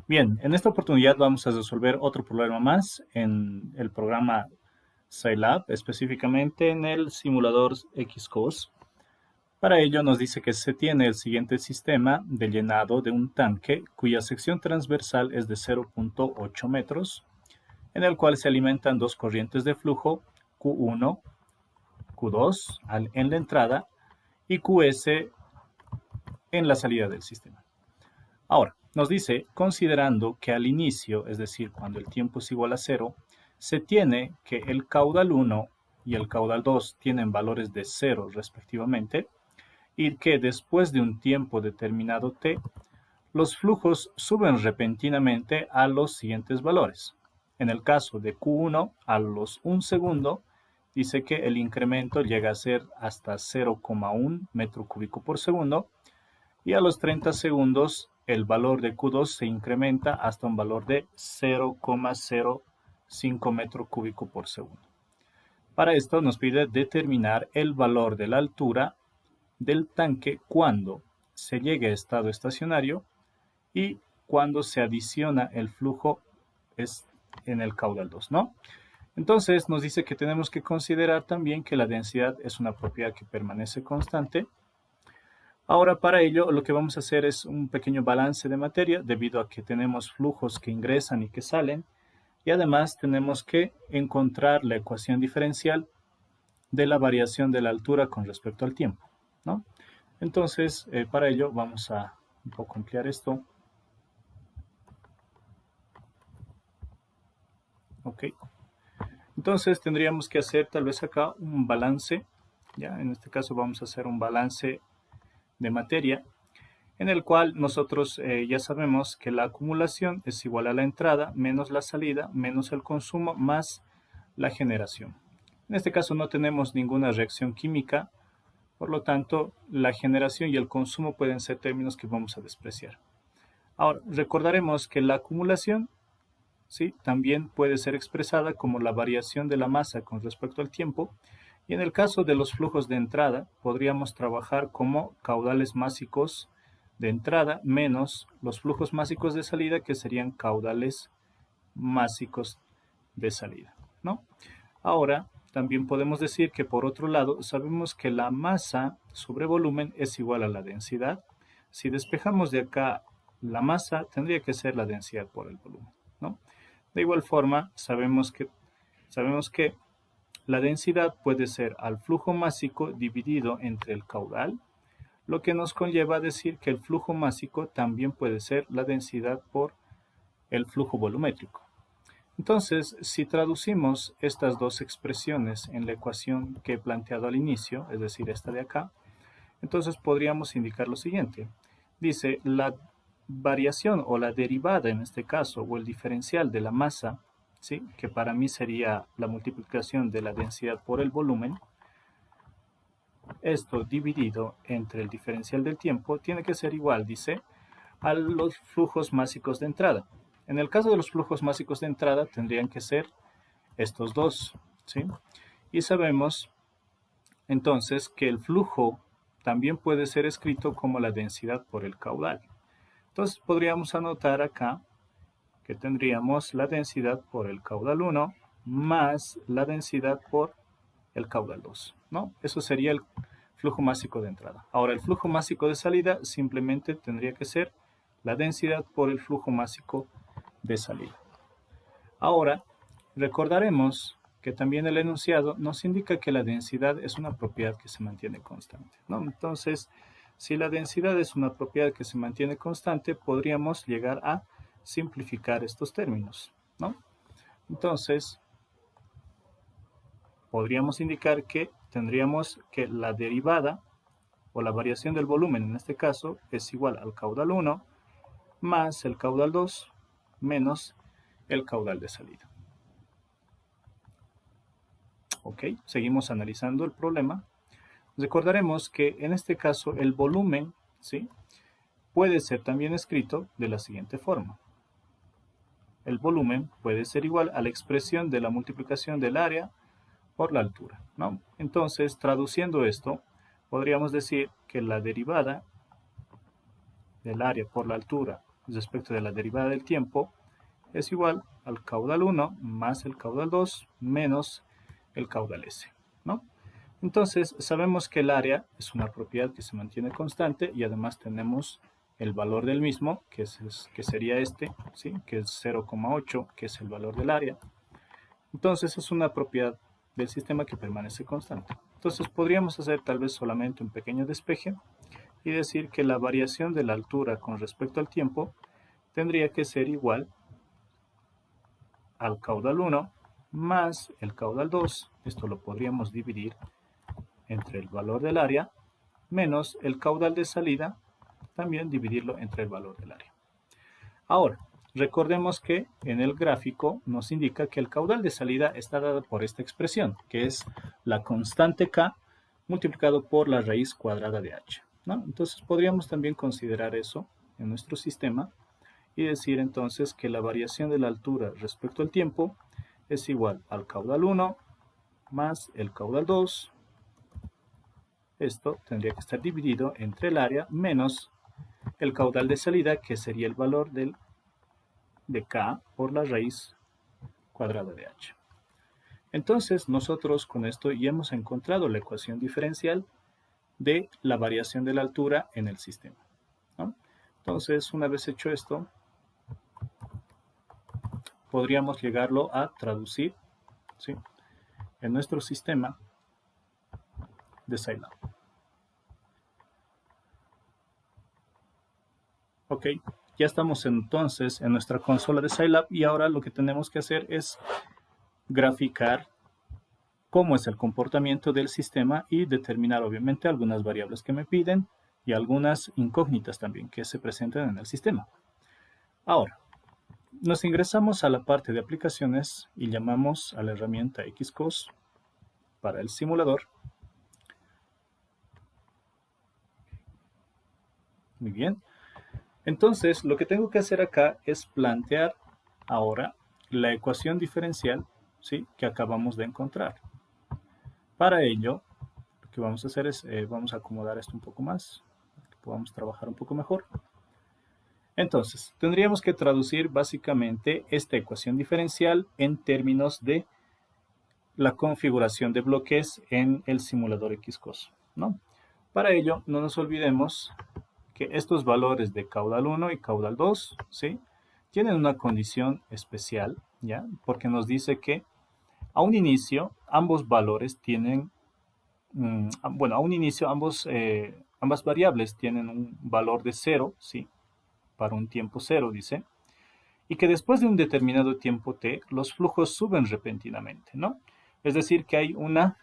Bien, en esta oportunidad vamos a resolver otro problema más en el programa Scilab, específicamente en el simulador Xcos. Para ello nos dice que se tiene el siguiente sistema de llenado de un tanque cuya sección transversal es de 0,8 metros, en el cual se alimentan dos corrientes de flujo, Q1, Q2 en la entrada y QS en la salida del sistema. Ahora, nos dice, considerando que al inicio, es decir, cuando el tiempo es igual a cero, se tiene que el caudal 1 y el caudal 2 tienen valores de 0 respectivamente, y que después de un tiempo determinado t, los flujos suben repentinamente a los siguientes valores. En el caso de Q1, a los 1 segundo, dice que el incremento llega a ser hasta 0,1 metro cúbico por segundo, y a los 30 segundos el valor de Q2 se incrementa hasta un valor de 0,05 metro cúbico por segundo. Para esto nos pide determinar el valor de la altura del tanque cuando se llegue a estado estacionario y cuando se adiciona el flujo es en el caudal 2, ¿no? Entonces nos dice que tenemos que considerar también que la densidad es una propiedad que permanece constante. Ahora para ello lo que vamos a hacer es un pequeño balance de materia debido a que tenemos flujos que ingresan y que salen, y además tenemos que encontrar la ecuación diferencial de la variación de la altura con respecto al tiempo, ¿no? Entonces para ello vamos a un poco ampliar esto. Ok. Entonces tendríamos que hacer tal vez acá un balance, ya en este caso vamos a hacer un balance de materia, en el cual nosotros ya sabemos que la acumulación es igual a la entrada menos la salida menos el consumo más la generación. En este caso no tenemos ninguna reacción química, por lo tanto la generación y el consumo pueden ser términos que vamos a despreciar. Ahora, recordaremos que la acumulación, ¿sí?, también puede ser expresada como la variación de la masa con respecto al tiempo, y en el caso de los flujos de entrada podríamos trabajar como caudales másicos de entrada menos los flujos másicos de salida, que serían caudales másicos de salida, ¿no? Ahora, también podemos decir que por otro lado, sabemos que la masa sobre volumen es igual a la densidad. Si despejamos de acá la masa, tendría que ser la densidad por el volumen, ¿no? De igual forma, sabemos que la densidad puede ser al flujo másico dividido entre el caudal, lo que nos conlleva a decir que el flujo másico también puede ser la densidad por el flujo volumétrico. Entonces, si traducimos estas dos expresiones en la ecuación que he planteado al inicio, es decir, esta de acá, entonces podríamos indicar lo siguiente. Dice, la variación o la derivada en este caso, o el diferencial de la masa, ¿sí?, que para mí sería la multiplicación de la densidad por el volumen, esto dividido entre el diferencial del tiempo tiene que ser igual, dice, a los flujos másicos de entrada. En el caso de los flujos másicos de entrada tendrían que ser estos dos, ¿sí? Y sabemos entonces que el flujo también puede ser escrito como la densidad por el caudal. Entonces podríamos anotar acá que tendríamos la densidad por el caudal 1 más la densidad por el caudal 2, ¿no? Eso sería el flujo másico de entrada. Ahora, el flujo másico de salida simplemente tendría que ser la densidad por el flujo másico de salida. Ahora, recordaremos que también el enunciado nos indica que la densidad es una propiedad que se mantiene constante, ¿no? Entonces, si la densidad es una propiedad que se mantiene constante, podríamos llegar a simplificar estos términos, ¿no? Entonces, podríamos indicar que tendríamos que la derivada o la variación del volumen en este caso es igual al caudal 1 más el caudal 2 menos el caudal de salida. Ok, seguimos analizando el problema. Recordaremos que en este caso el volumen, ¿sí?, puede ser también escrito de la siguiente forma. El volumen puede ser igual a la expresión de la multiplicación del área por la altura, ¿no? Entonces, traduciendo esto, podríamos decir que la derivada del área por la altura respecto de la derivada del tiempo es igual al caudal 1 más el caudal 2 menos el caudal S, ¿no? Entonces, sabemos que el área es una propiedad que se mantiene constante y además tenemos el valor del mismo, que sería este, ¿sí? Que es 0,8, que es el valor del área. Entonces, es una propiedad del sistema que permanece constante. Entonces, podríamos hacer tal vez solamente un pequeño despeje y decir que la variación de la altura con respecto al tiempo tendría que ser igual al caudal 1 más el caudal 2. Esto lo podríamos dividir entre el valor del área menos el caudal de salida, también dividirlo entre el valor del área. Ahora, recordemos que en el gráfico nos indica que el caudal de salida está dado por esta expresión, que es la constante K multiplicado por la raíz cuadrada de H, ¿no? Entonces podríamos también considerar eso en nuestro sistema y decir entonces que la variación de la altura respecto al tiempo es igual al caudal 1 más el caudal 2. Esto tendría que estar dividido entre el área menos el caudal de salida, que sería el valor de K por la raíz cuadrada de H. Entonces, nosotros con esto ya hemos encontrado la ecuación diferencial de la variación de la altura en el sistema, ¿no? Entonces, una vez hecho esto, podríamos llegarlo a traducir, ¿sí?, en nuestro sistema de Scilab. Ok, ya estamos entonces en nuestra consola de Scilab y ahora lo que tenemos que hacer es graficar cómo es el comportamiento del sistema y determinar obviamente algunas variables que me piden y algunas incógnitas también que se presentan en el sistema. Ahora, nos ingresamos a la parte de aplicaciones y llamamos a la herramienta Xcos para el simulador. Muy bien. Entonces, lo que tengo que hacer acá es plantear ahora la ecuación diferencial, ¿sí?, que acabamos de encontrar. Para ello, lo que vamos a hacer es, vamos a acomodar esto un poco más, para que podamos trabajar un poco mejor. Entonces, tendríamos que traducir básicamente esta ecuación diferencial en términos de la configuración de bloques en el simulador Xcos, ¿no? Para ello, no nos olvidemos que estos valores de caudal 1 y caudal 2, ¿sí?, tienen una condición especial, ¿ya? Porque nos dice que a un inicio ambos valores tienen, bueno, a un inicio ambas variables tienen un valor de 0, ¿sí?, para un tiempo 0, dice, y que después de un determinado tiempo t, los flujos suben repentinamente, ¿no? Es decir, que hay una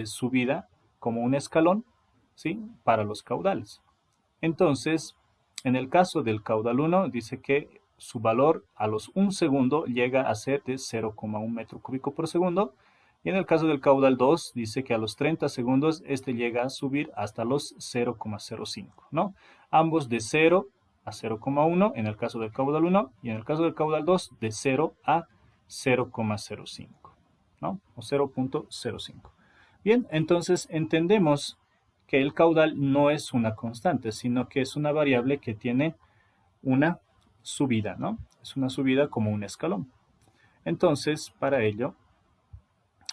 subida como un escalón, ¿sí?, para los caudales. Entonces, en el caso del caudal 1, dice que su valor a los 1 segundo llega a ser de 0,1 metro cúbico por segundo. Y en el caso del caudal 2, dice que a los 30 segundos este llega a subir hasta los 0,05, ¿no? Ambos de 0 a 0,1 en el caso del caudal 1 y en el caso del caudal 2 de 0 a 0,05, ¿no? O 0,05. Bien, entonces entendemos que el caudal no es una constante, sino que es una variable que tiene una subida, ¿no? Es una subida como un escalón. Entonces, para ello,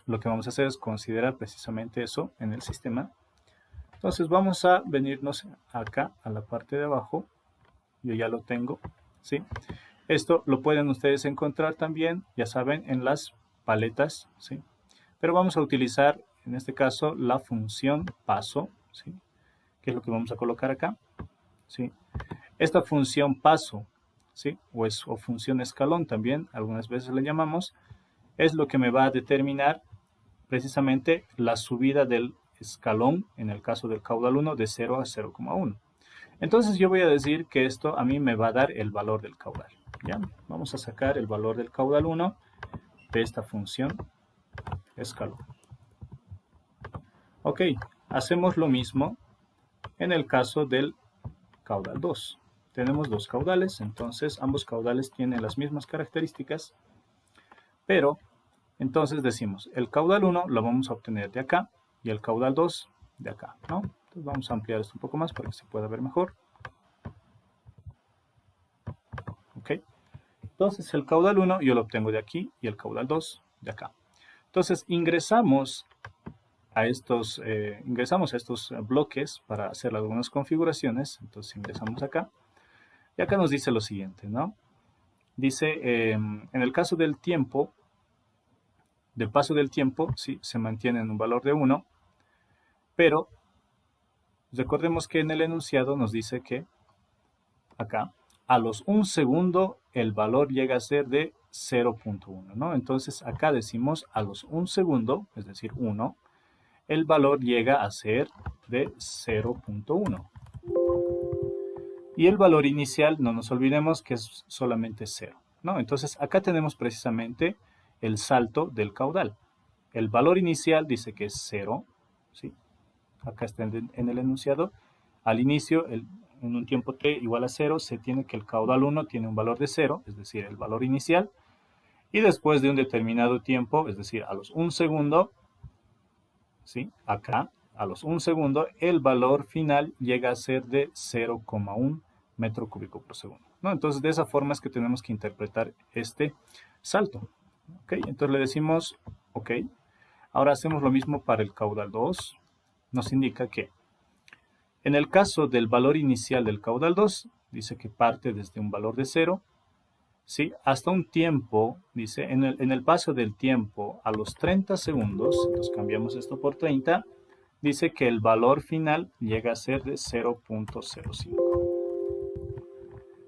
lo que vamos a hacer es considerar precisamente eso en el sistema. Entonces, vamos a venirnos acá a la parte de abajo. Yo ya lo tengo, ¿sí? Esto lo pueden ustedes encontrar también, ya saben, en las paletas, ¿sí? Pero vamos a utilizar, en este caso, la función paso, ¿sí?, que es lo que vamos a colocar acá, ¿sí? Esta función paso, ¿sí?, o función escalón también, algunas veces le llamamos, es lo que me va a determinar precisamente la subida del escalón, en el caso del caudal 1, de 0 a 0,1. Entonces yo voy a decir que esto a mí me va a dar el valor del caudal, ¿ya? Vamos a sacar el valor del caudal 1 de esta función escalón. Ok, hacemos lo mismo en el caso del caudal 2. Tenemos dos caudales, entonces ambos caudales tienen las mismas características, pero entonces decimos, el caudal 1 lo vamos a obtener de acá y el caudal 2 de acá, ¿no? Entonces vamos a ampliar esto un poco más para que se pueda ver mejor. Entonces el caudal 1 yo lo obtengo de aquí y el caudal 2 de acá. Entonces ingresamos a estos bloques para hacer algunas configuraciones. Entonces ingresamos acá y acá nos dice lo siguiente, ¿no? Dice, en el caso del tiempo, del paso del tiempo, sí, se mantiene en un valor de 1, pero recordemos que en el enunciado nos dice que acá, a los 1 segundo, el valor llega a ser de 0.1, ¿no? Entonces acá decimos a los 1 segundo, es decir, 1, el valor llega a ser de 0.1. Y el valor inicial, no nos olvidemos que es solamente 0, ¿no? Entonces acá tenemos precisamente el salto del caudal. El valor inicial dice que es 0, ¿sí? Acá está en el enunciado. Al inicio, en un tiempo t igual a 0, se tiene que el caudal 1 tiene un valor de 0, es decir, el valor inicial. Y después de un determinado tiempo, es decir, a los 1 segundo, ¿sí? Acá, a los 1 segundo, el valor final llega a ser de 0,1 metro cúbico por segundo, ¿no? Entonces, de esa forma es que tenemos que interpretar este salto. ¿Ok? Entonces le decimos, ok. Ahora hacemos lo mismo para el caudal 2. Nos indica que en el caso del valor inicial del caudal 2, dice que parte desde un valor de 0, ¿sí? Hasta un tiempo, dice, en el paso del tiempo a los 30 segundos, entonces cambiamos esto por 30, dice que el valor final llega a ser de 0.05.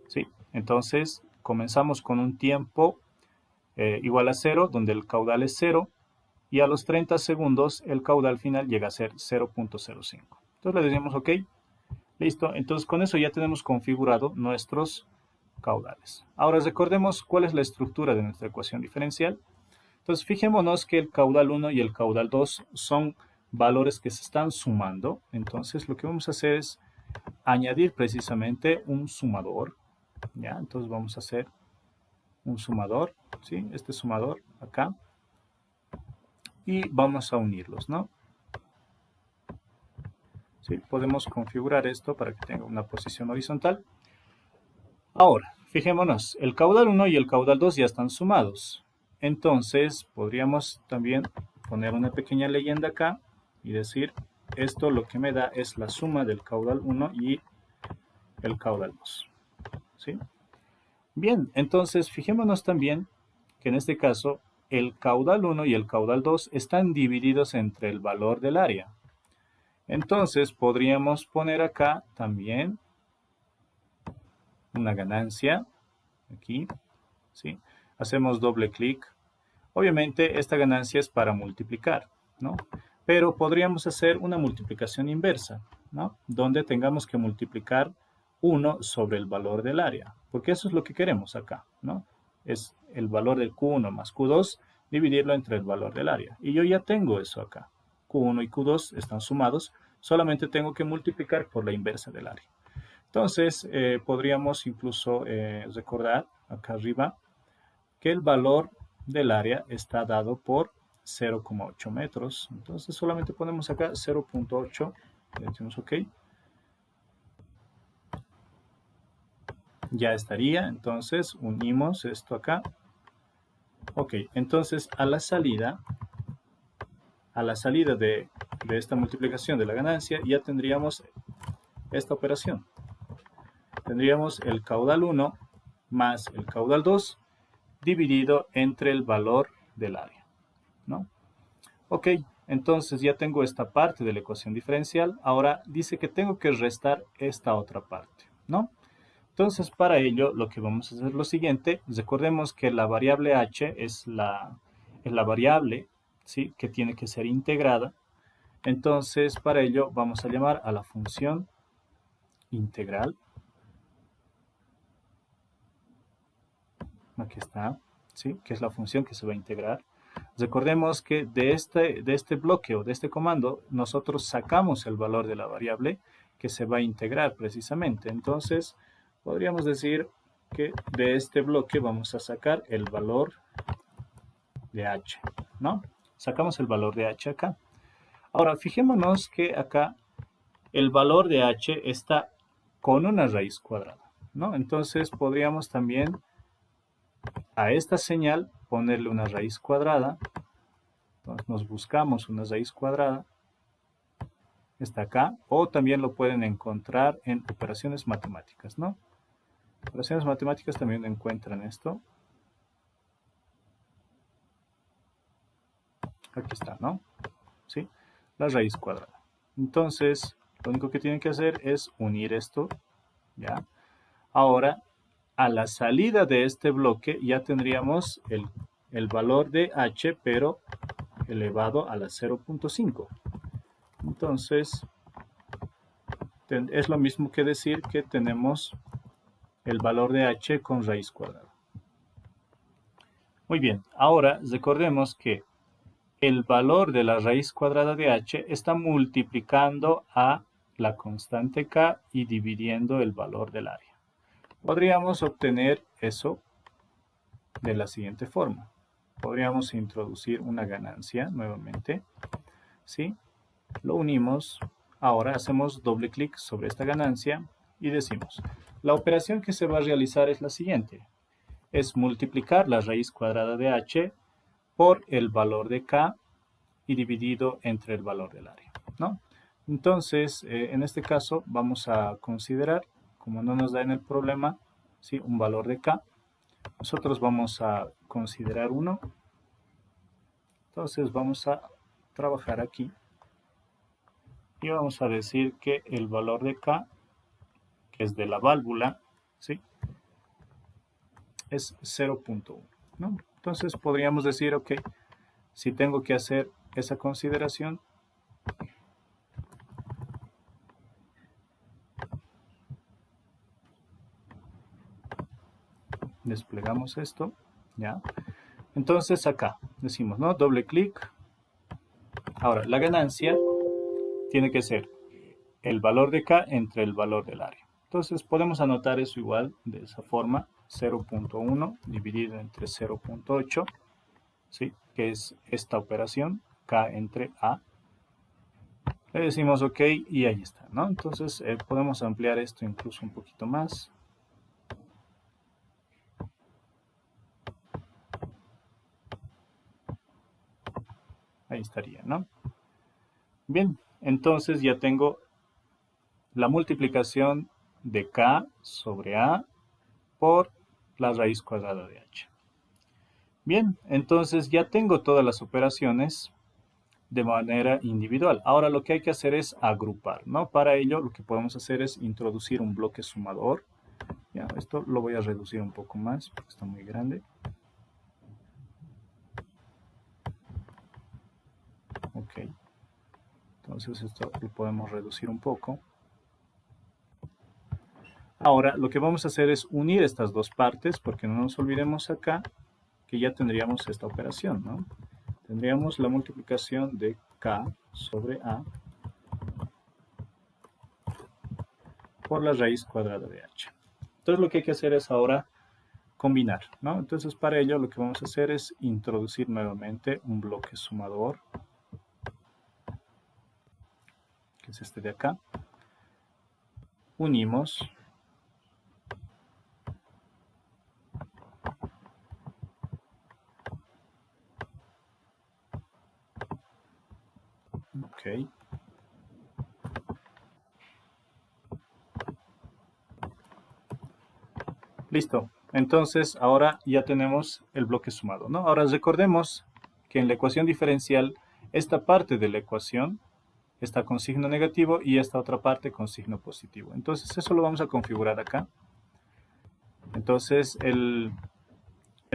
¿Sí? Entonces, comenzamos con un tiempo igual a 0, donde el caudal es 0, y a los 30 segundos el caudal final llega a ser 0.05. Entonces le decimos OK, listo. Entonces con eso ya tenemos configurado nuestros caudales. Ahora recordemos cuál es la estructura de nuestra ecuación diferencial. Entonces fijémonos que el caudal 1 y el caudal 2 son valores que se están sumando. Entonces lo que vamos a hacer es añadir precisamente un sumador. ¿Ya? Entonces vamos a hacer un sumador, ¿sí? Este sumador acá. Y vamos a unirlos, ¿no? ¿Sí? Podemos configurar esto para que tenga una posición horizontal. Ahora, fijémonos, el caudal 1 y el caudal 2 ya están sumados. Entonces, podríamos también poner una pequeña leyenda acá y decir, esto lo que me da es la suma del caudal 1 y el caudal 2. ¿Sí? Bien, entonces fijémonos también que en este caso el caudal 1 y el caudal 2 están divididos entre el valor del área. Entonces podríamos poner acá también una ganancia, aquí, ¿sí? Hacemos doble clic. Obviamente esta ganancia es para multiplicar, ¿no? Pero podríamos hacer una multiplicación inversa, ¿no? Donde tengamos que multiplicar 1 sobre el valor del área, porque eso es lo que queremos acá, ¿no? Es el valor del Q1 más Q2, dividirlo entre el valor del área. Y yo ya tengo eso acá. Q1 y Q2 están sumados, solamente tengo que multiplicar por la inversa del área. Entonces, podríamos incluso recordar acá arriba que el valor del área está dado por 0,8 metros. Entonces, solamente ponemos acá 0.8, le decimos OK. Ya estaría, entonces unimos esto acá. OK, entonces a la salida de esta multiplicación de la ganancia, ya tendríamos esta operación. Tendríamos el caudal 1 más el caudal 2 dividido entre el valor del área, ¿no? OK, entonces ya tengo esta parte de la ecuación diferencial. Ahora dice que tengo que restar esta otra parte, ¿no? Entonces, para ello, lo que vamos a hacer es lo siguiente. Recordemos que la variable h es la variable, ¿sí?, que tiene que ser integrada. Entonces, para ello, vamos a llamar a la función integral. Aquí está, ¿sí?, que es la función que se va a integrar. Recordemos que de este bloque o de este comando, nosotros sacamos el valor de la variable que se va a integrar precisamente. Entonces, podríamos decir que de este bloque vamos a sacar el valor de h, ¿no? Sacamos el valor de h acá. Ahora, fijémonos que acá el valor de h está con una raíz cuadrada, ¿no? Entonces, podríamos también a esta señal ponerle una raíz cuadrada. Entonces nos buscamos una raíz cuadrada. Está acá. O también lo pueden encontrar en operaciones matemáticas, ¿no? Operaciones matemáticas también encuentran esto. Aquí está, ¿no? ¿Sí? La raíz cuadrada. Entonces, lo único que tienen que hacer es unir esto, ¿ya? Ahora, a la salida de este bloque ya tendríamos el valor de h, pero elevado a la 0.5. Entonces, es lo mismo que decir que tenemos el valor de h con raíz cuadrada. Muy bien, ahora recordemos que el valor de la raíz cuadrada de h está multiplicando a la constante k y dividiendo el valor del área. Podríamos obtener eso de la siguiente forma. Podríamos introducir una ganancia nuevamente, ¿sí? Lo unimos. Ahora hacemos doble clic sobre esta ganancia y decimos, la operación que se va a realizar es la siguiente. Es multiplicar la raíz cuadrada de h por el valor de k y dividido entre el valor del área, ¿no? Entonces, en este caso vamos a considerar, como no nos da en el problema, ¿sí?, un valor de k, nosotros vamos a considerar 1. Entonces vamos a trabajar aquí y vamos a decir que el valor de k, que es de la válvula, ¿sí?, es 0.1, ¿no? Entonces podríamos decir, ok, si tengo que hacer esa consideración, desplegamos esto, ¿ya? Entonces acá decimos, ¿no? Doble clic. Ahora, la ganancia tiene que ser el valor de k entre el valor del área. Entonces podemos anotar eso igual de esa forma, 0.1 dividido entre 0.8, ¿sí?, que es esta operación, k entre a. Le decimos ok y ahí está, ¿no? Entonces podemos ampliar esto incluso un poquito más. Ahí estaría, ¿no? Bien, entonces ya tengo la multiplicación de k sobre a por la raíz cuadrada de h. Bien, entonces ya tengo todas las operaciones de manera individual. Ahora lo que hay que hacer es agrupar, ¿no? Para ello lo que podemos hacer es introducir un bloque sumador. Ya, esto lo voy a reducir un poco más porque está muy grande. Ok. Entonces esto lo podemos reducir un poco. Ahora lo que vamos a hacer es unir estas dos partes, porque no nos olvidemos acá que ya tendríamos esta operación, ¿no? Tendríamos la multiplicación de k sobre a por la raíz cuadrada de h. Entonces lo que hay que hacer es ahora combinar, ¿no? Entonces para ello lo que vamos a hacer es introducir nuevamente un bloque sumador, que es este de acá. Unimos. Ok. Listo. Entonces ahora ya tenemos el bloque sumado, ¿no? Ahora recordemos que en la ecuación diferencial, esta parte de la ecuación está con signo negativo y esta otra parte con signo positivo. Entonces eso lo vamos a configurar acá. Entonces el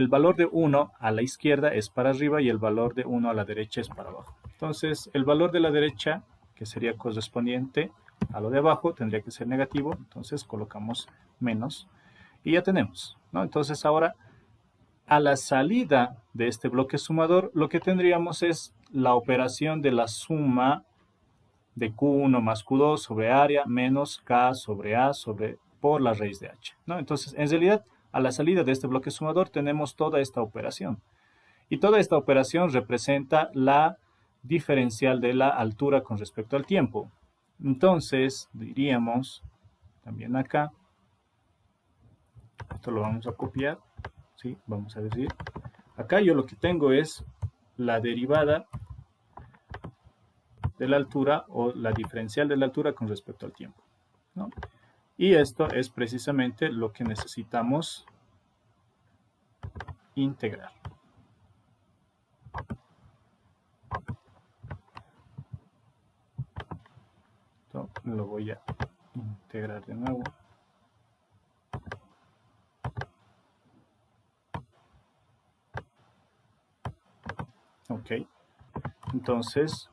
valor de 1 a la izquierda es para arriba y el valor de 1 a la derecha es para abajo. Entonces el valor de la derecha, que sería correspondiente a lo de abajo, tendría que ser negativo. Entonces colocamos menos y ya tenemos, ¿no? Entonces ahora a la salida de este bloque sumador, lo que tendríamos es la operación de la suma de Q1 más Q2 sobre área menos K sobre A por la raíz de H, ¿no? Entonces, en realidad, a la salida de este bloque sumador tenemos toda esta operación. Y toda esta operación representa la diferencial de la altura con respecto al tiempo. Entonces, diríamos, también acá, esto lo vamos a copiar, ¿sí? Vamos a decir, acá yo lo que tengo es la derivada de la altura o la diferencial de la altura con respecto al tiempo, ¿no? Y esto es precisamente lo que necesitamos integrar. Entonces, lo voy a integrar de nuevo. Ok, entonces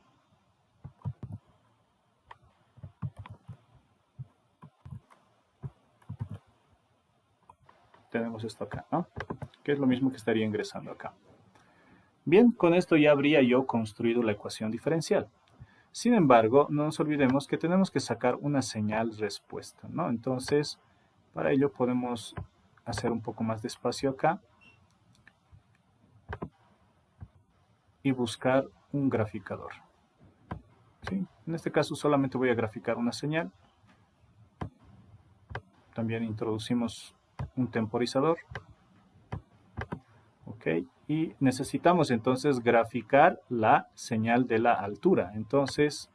tenemos esto acá, ¿no? Que es lo mismo que estaría ingresando acá. Bien, con esto ya habría yo construido la ecuación diferencial. Sin embargo, no nos olvidemos que tenemos que sacar una señal respuesta, ¿no? Entonces, para ello podemos hacer un poco más de espacio acá y buscar un graficador. ¿Sí? En este caso solamente voy a graficar una señal. También introducimos un temporizador. Ok, y necesitamos entonces graficar la señal de la altura. Entonces,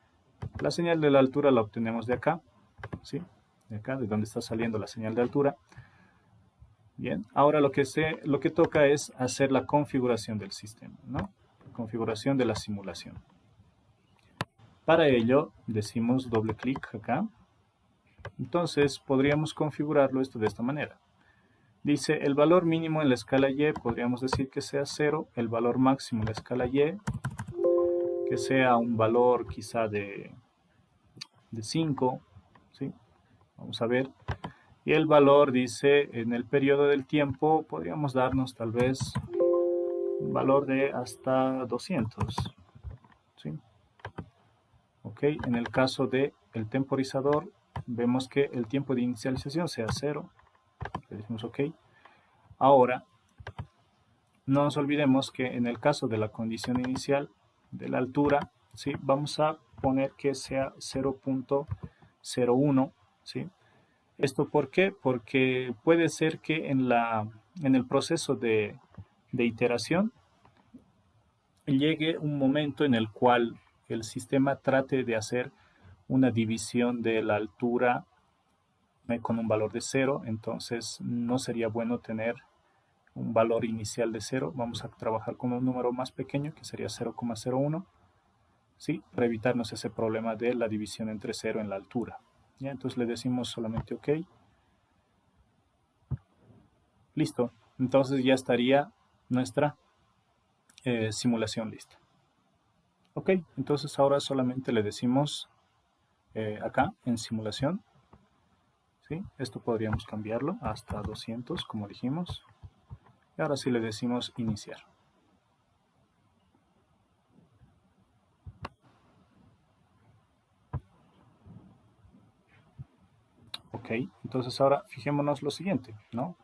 la señal de la altura la obtenemos de acá, ¿sí? De acá, de donde está saliendo la señal de altura. Bien, ahora lo que toca es hacer la configuración del sistema, ¿no? Configuración de la simulación. Para ello, decimos doble clic acá. Entonces, podríamos configurarlo esto de esta manera. Dice, el valor mínimo en la escala Y, podríamos decir que sea 0. El valor máximo en la escala Y, que sea un valor quizá de 5, ¿sí? Vamos a ver. Y el valor dice, en el periodo del tiempo, podríamos darnos tal vez un valor de hasta 200, ¿sí? Ok, en el caso del temporizador, vemos que el tiempo de inicialización sea 0. Le decimos ok. Ahora, no nos olvidemos que en el caso de la condición inicial de la altura, ¿sí? Vamos a poner que sea 0.01, ¿sí? ¿Esto por qué? Porque puede ser que en el proceso de iteración llegue un momento en el cual el sistema trate de hacer una división de la altura con un valor de 0, entonces no sería bueno tener un valor inicial de 0. Vamos a trabajar con un número más pequeño, que sería 0,01, ¿sí? Para evitarnos ese problema de la división entre 0 en la altura. ¿Ya? Entonces le decimos solamente OK. Listo. Entonces ya estaría nuestra simulación lista. Ok, entonces ahora solamente le decimos acá en simulación, ¿sí? Esto podríamos cambiarlo hasta 200, como dijimos. Y ahora sí le decimos iniciar. Ok, entonces ahora fijémonos lo siguiente, ¿no?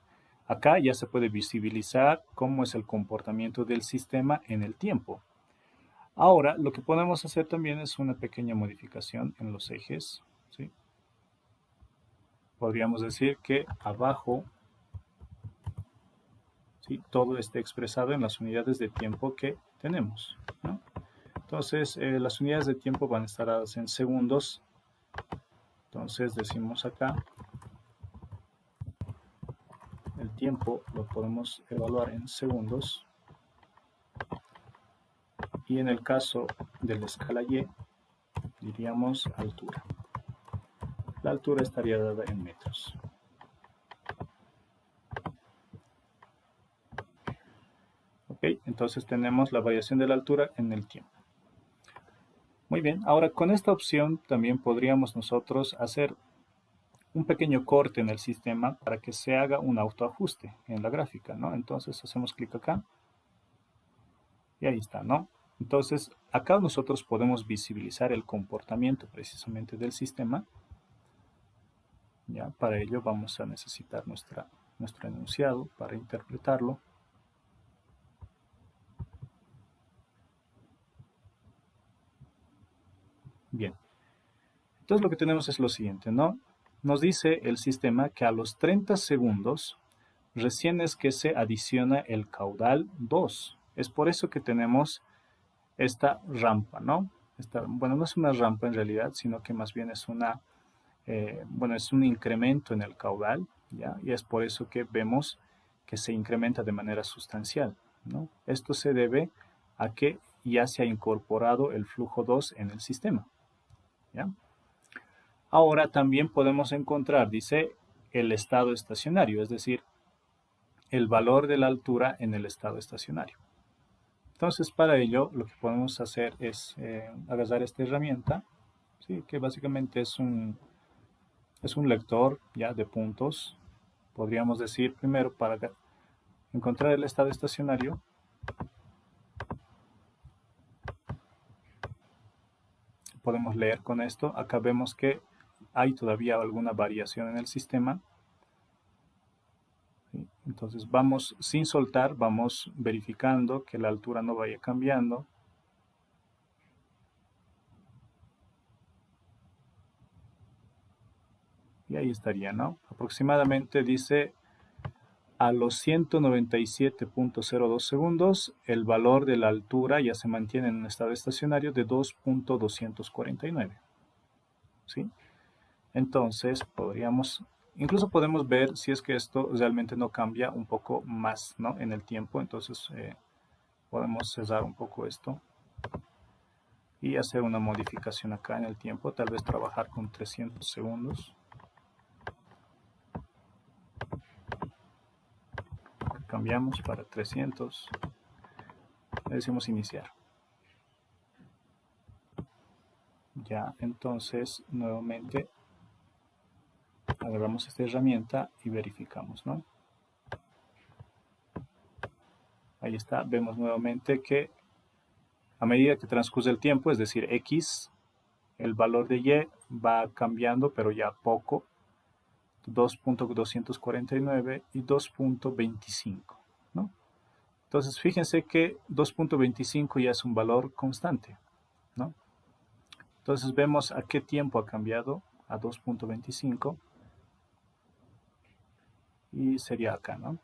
Acá ya se puede visibilizar cómo es el comportamiento del sistema en el tiempo. Ahora, lo que podemos hacer también es una pequeña modificación en los ejes, ¿sí? Podríamos decir que abajo, ¿sí? Todo esté expresado en las unidades de tiempo que tenemos, ¿no? Entonces, las unidades de tiempo van a estar dadas en segundos. Entonces, decimos acá, el tiempo lo podemos evaluar en segundos. Y en el caso de la escala Y, diríamos altura. La altura estaría dada en metros. Ok, entonces tenemos la variación de la altura en el tiempo. Muy bien, ahora con esta opción también podríamos nosotros hacer un pequeño corte en el sistema para que se haga un autoajuste en la gráfica, ¿no? Entonces hacemos clic acá y ahí está, ¿no? Entonces acá nosotros podemos visibilizar el comportamiento precisamente del sistema. Ya, para ello vamos a necesitar nuestro enunciado para interpretarlo. Bien, entonces lo que tenemos es lo siguiente, ¿no? Nos dice el sistema que a los 30 segundos recién es que se adiciona el caudal 2. Es por eso que tenemos esta rampa, ¿no? Bueno, no es una rampa en realidad, sino que más bien es bueno, es un incremento en el caudal, ¿ya? Y es por eso que vemos que se incrementa de manera sustancial, ¿no? Esto se debe a que ya se ha incorporado el flujo 2 en el sistema, ¿ya? Ahora también podemos encontrar, dice, el estado estacionario, es decir, el valor de la altura en el estado estacionario. Entonces, para ello, lo que podemos hacer es agarrar esta herramienta, ¿sí? Que básicamente es un lector ya de puntos. Podríamos decir primero, para encontrar el estado estacionario, podemos leer con esto. Acá vemos que hay todavía alguna variación en el sistema. ¿Sí? Entonces vamos, sin soltar, vamos verificando que la altura no vaya cambiando. Y ahí estaría, ¿no? Aproximadamente dice a los 197.02 segundos, el valor de la altura ya se mantiene en un estado estacionario de 2.249. ¿Sí? Entonces, incluso podemos ver si es que esto realmente no cambia un poco más, ¿no? En el tiempo. Entonces, podemos cerrar un poco esto y hacer una modificación acá en el tiempo. Tal vez trabajar con 300 segundos. Cambiamos para 300. Le decimos iniciar. Ya, entonces, nuevamente agarramos esta herramienta y verificamos, ¿no? Ahí está, vemos nuevamente que a medida que transcurre el tiempo, es decir, X, el valor de Y va cambiando, pero ya poco, 2.249 y 2.25, ¿no? Entonces, fíjense que 2.25 ya es un valor constante, ¿no? Entonces, vemos a qué tiempo ha cambiado, a 2.25, y sería acá, ¿no?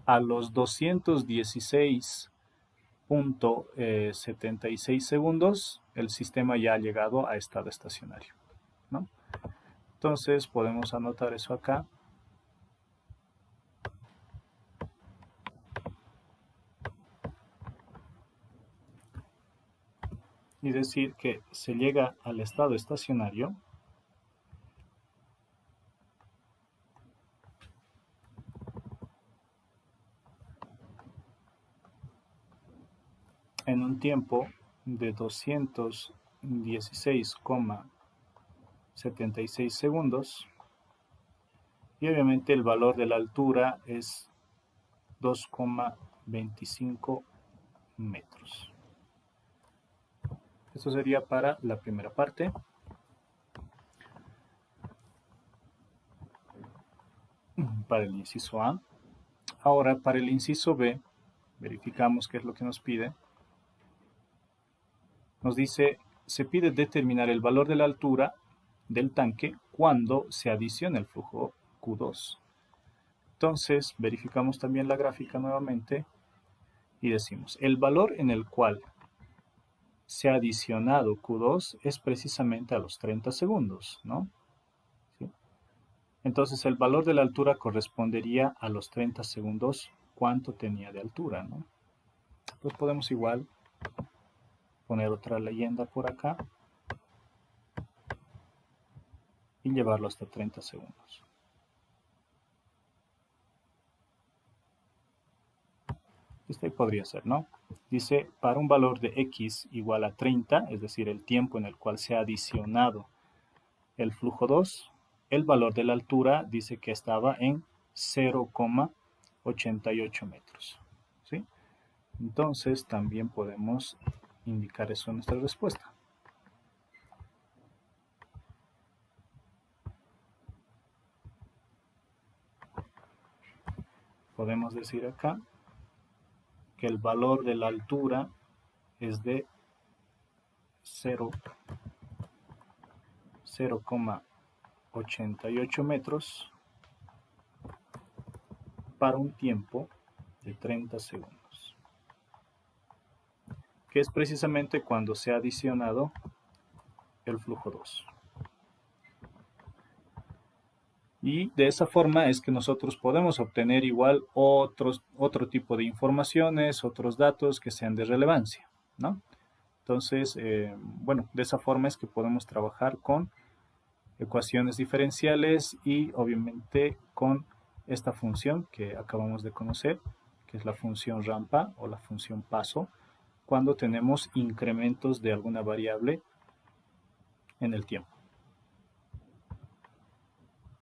A los 216.76 segundos, el sistema ya ha llegado a estado estacionario, ¿no? Entonces, podemos anotar eso acá. Y decir que se llega al estado estacionario en un tiempo de 216,76 segundos, y obviamente el valor de la altura es 2,25 metros. Esto sería para la primera parte. Para el inciso A. Ahora, para el inciso B, verificamos qué es lo que nos pide. Nos dice, se pide determinar el valor de la altura del tanque cuando se adiciona el flujo Q2. Entonces, verificamos también la gráfica nuevamente y decimos, el valor en el cual se ha adicionado Q2 es precisamente a los 30 segundos, ¿no? ¿Sí? Entonces, el valor de la altura correspondería a los 30 segundos, cuánto tenía de altura, ¿no? Entonces, podemos igual poner otra leyenda por acá y llevarlo hasta 30 segundos. Este podría ser, ¿no? Dice, para un valor de x igual a 30, es decir, el tiempo en el cual se ha adicionado el flujo 2, el valor de la altura dice que estaba en 0,88 metros. ¿Sí? Entonces, también podemos indicar eso en nuestra respuesta. Podemos decir acá que el valor de la altura es de 0,88 88 metros para un tiempo de 30 segundos, que es precisamente cuando se ha adicionado el flujo 2. Y de esa forma es que nosotros podemos obtener igual otro tipo de informaciones, otros datos que sean de relevancia, ¿no? Entonces, bueno, de esa forma es que podemos trabajar con ecuaciones diferenciales y obviamente con esta función que acabamos de conocer, que es la función rampa o la función paso, cuando tenemos incrementos de alguna variable en el tiempo.